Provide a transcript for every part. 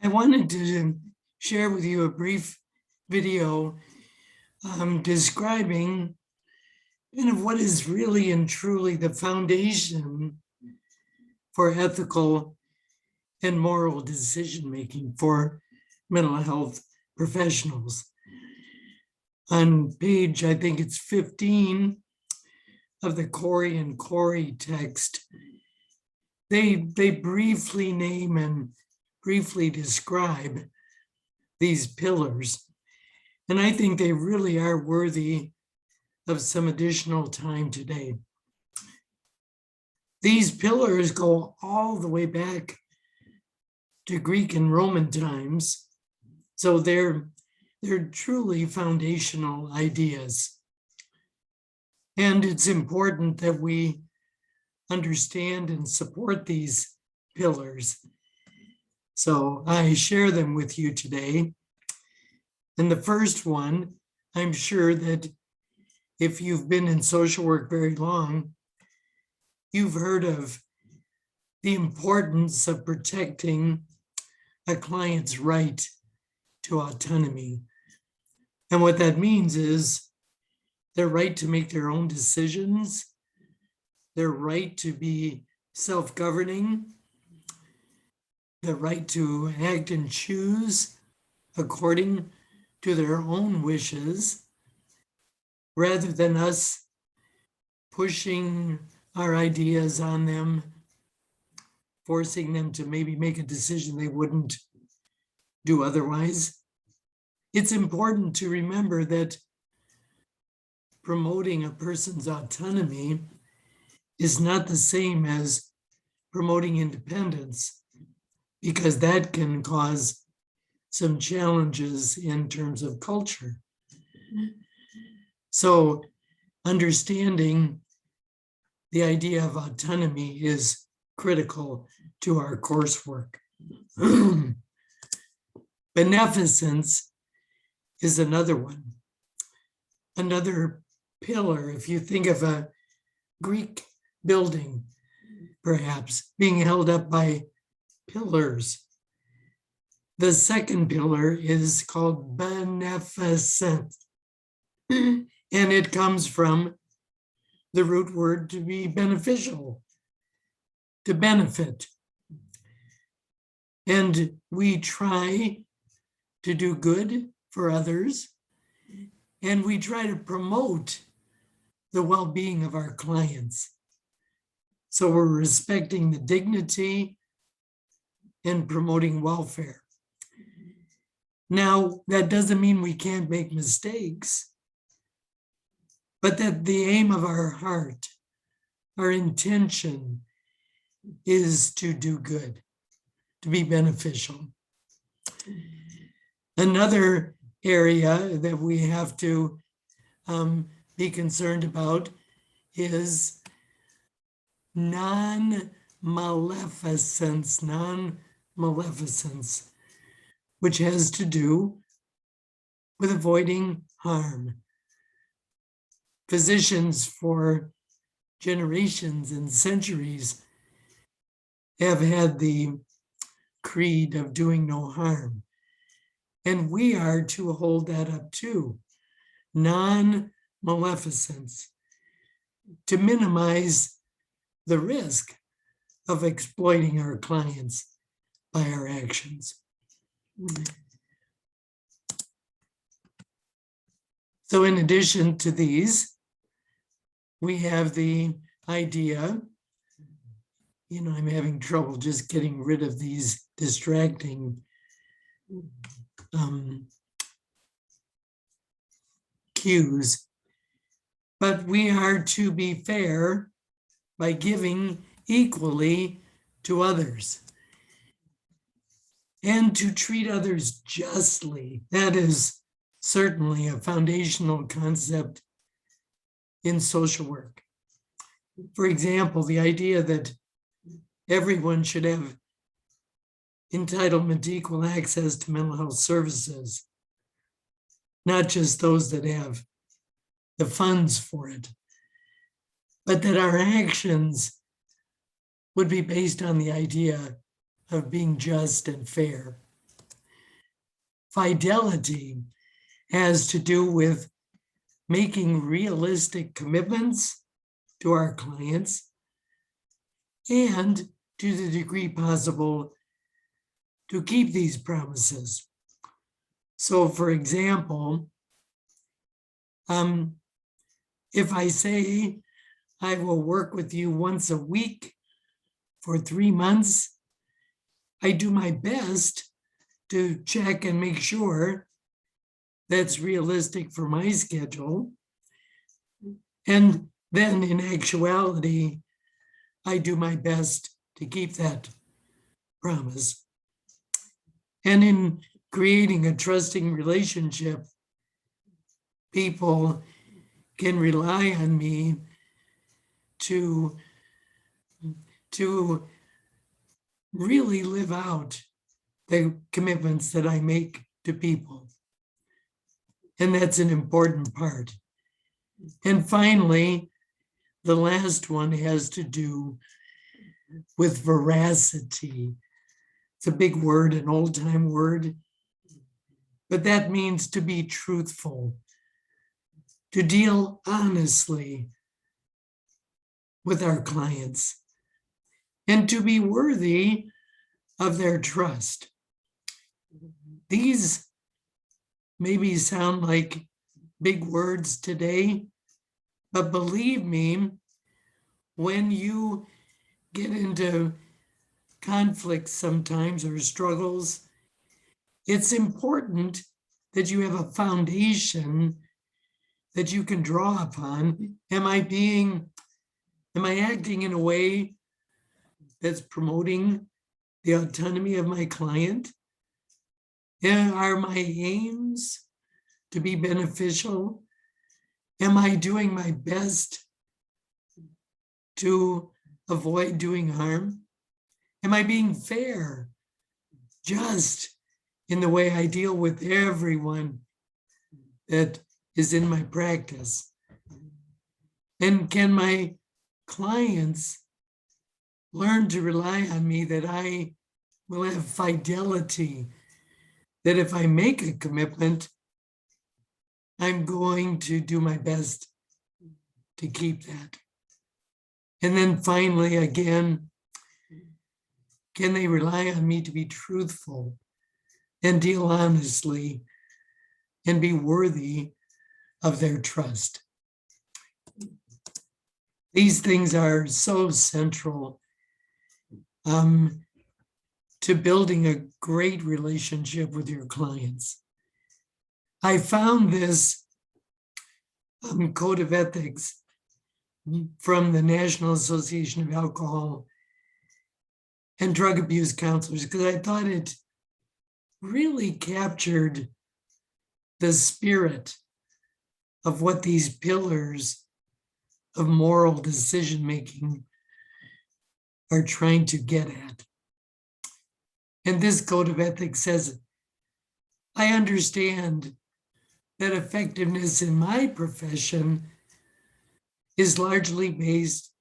I wanted to share with you a brief video describing kind of what is really and truly the foundation for ethical and moral decision making for mental health professionals. On page, I think it's 15 of the Corey and Corey text, they briefly name and briefly describe these pillars. And I think they really are worthy of some additional time today. These pillars go all the way back to Greek and Roman times. So they're truly foundational ideas. And it's important that we understand and support these pillars. So I share them with you today. And the first one, I'm sure that if you've been in social work very long, you've heard of the importance of protecting a client's right to autonomy. And what that means is their right to make their own decisions, their right to be self-governing, the right to act and choose according to their own wishes, rather than us pushing our ideas on them, forcing them to maybe make a decision they wouldn't do otherwise. It's important to remember that promoting a person's autonomy is not the same as promoting independence, because that can cause some challenges in terms of culture. So understanding the idea of autonomy is critical to our coursework. Beneficence is another one, another pillar. If you think of a Greek building, perhaps being held up by pillars, the second pillar is called beneficence, and it comes from the root word to be beneficial, to benefit. And we try to do good for others, and we try to promote the well-being of our clients. So we're respecting the dignity and promoting welfare. Now, that doesn't mean we can't make mistakes, but that the aim of our heart, our intention, is to do good, to be beneficial. Another area that we have to be concerned about is non-maleficence, which has to do with avoiding harm. Physicians for generations and centuries have had the creed of doing no harm. And we are to hold that up too. Non-maleficence, to minimize the risk of exploiting our clients by our actions. So in addition to these, we have the idea, I'm having trouble just getting rid of these distracting cues, but we are to be fair by giving equally to others and to treat others justly. That is certainly a foundational concept in social work. For example, the idea that everyone should have entitlement to equal access to mental health services, not just those that have the funds for it, but that our actions would be based on the idea of being just and fair. Fidelity has to do with making realistic commitments to our clients and, to the degree possible, to keep these promises. So, for example, if I say I will work with you once a week for 3 months, I do my best to check and make sure that's realistic for my schedule. And then in actuality, I do my best to keep that promise. And in creating a trusting relationship, people can rely on me to really live out the commitments that I make to people. And that's an important part. And finally, the last one has to do with veracity. It's a big word, an old-time word, but that means to be truthful, to deal honestly with our clients, and to be worthy of their trust. These maybe sound like big words today, but believe me, when you get into conflicts sometimes or struggles, it's important that you have a foundation that you can draw upon. Am I acting in a way that's promoting the autonomy of my client? Are my aims to be beneficial? Am I doing my best to avoid doing harm? Am I being fair, just in the way I deal with everyone that is in my practice? And can my clients learn to rely on me, that I will have fidelity, that if I make a commitment, I'm going to do my best to keep that? And then finally, again, can they rely on me to be truthful and deal honestly and be worthy of their trust? These things are so central to building a great relationship with your clients. I found this code of ethics from the National Association of Alcohol and Drug Abuse Counselors because I thought it really captured the spirit of what these pillars of moral decision making are trying to get at. And this code of ethics says, I understand that effectiveness in my profession is largely based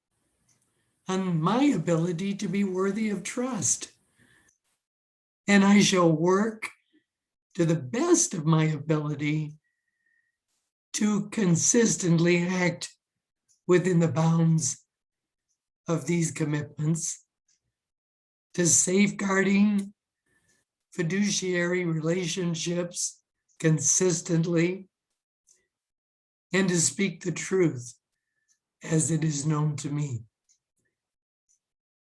on my ability to be worthy of trust. And I shall work to the best of my ability to consistently act within the bounds of these commitments, to safeguarding fiduciary relationships consistently, and to speak the truth as it is known to me.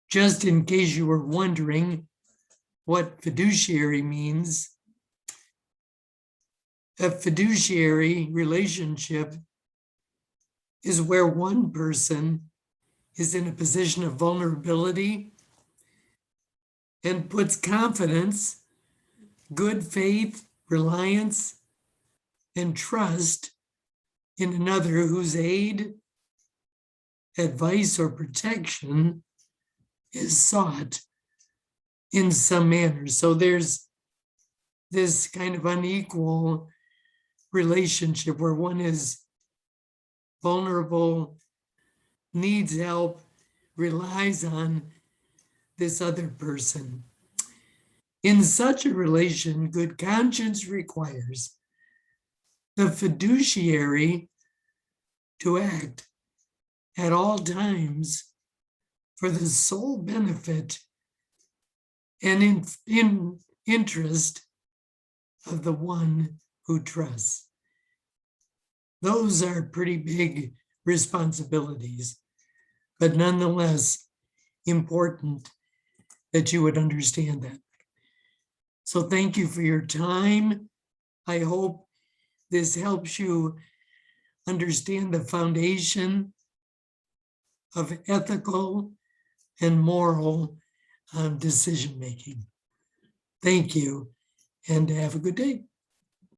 Just in case you were wondering what fiduciary means, a fiduciary relationship is where one person is in a position of vulnerability and puts confidence, good faith, reliance, and trust in another whose aid, advice, or protection is sought in some manner. So there's this kind of unequal relationship where one is vulnerable, needs help, relies on this other person. In such a relation, good conscience requires the fiduciary to act at all times for the sole benefit and in interest of the one who trusts. Those are pretty big responsibilities, but nonetheless important that you would understand that. So thank you for your time. I hope this helps you understand the foundation of ethical and moral decision-making. Thank you, and have a good day.